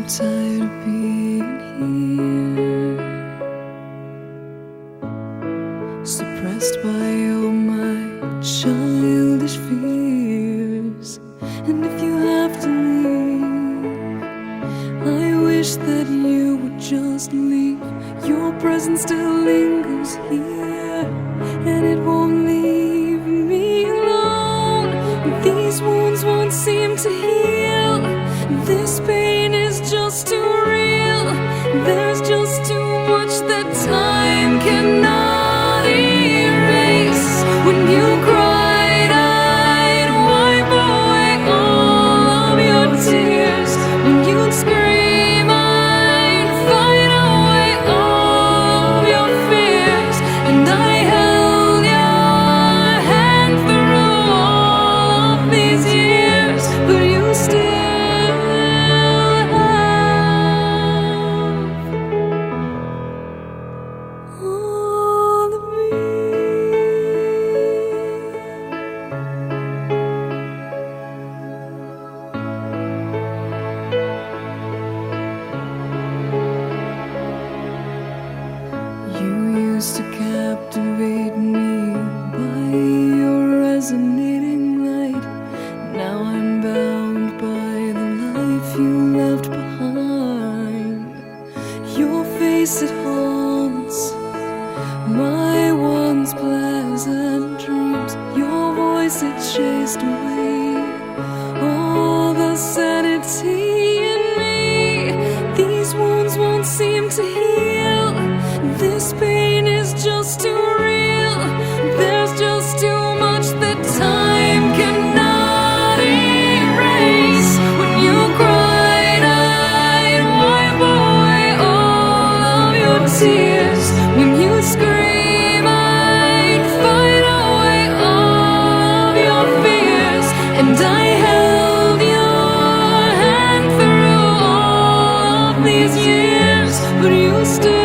tired of being here, suppressed by all my childish fears. And if you have to leave, I wish that you would just leave. Your presence still lingers here, and it won't leave me alone. These wounds won't seem to heal. This pain is just too real. There's just too much that time cannot erase. When you cried, I'd wipe away all of your tears. When you'd scream, I'd fight away all of your fears. And I held your hand through all of these years, but you still all of me. You used to captivate me by your resonating light. Now I'm bound by the life you left behind. Your face, it haunts my once pleasant dreams. Your voice, it chased away all the sanity in me. These wounds won't seem to heal. This pain is just too real. There's just too much that time cannot erase. When you cried, I'd wipe away all of your tears. When you scream, I'd fight away all of your fears. And I held your hand through all of these years, but you still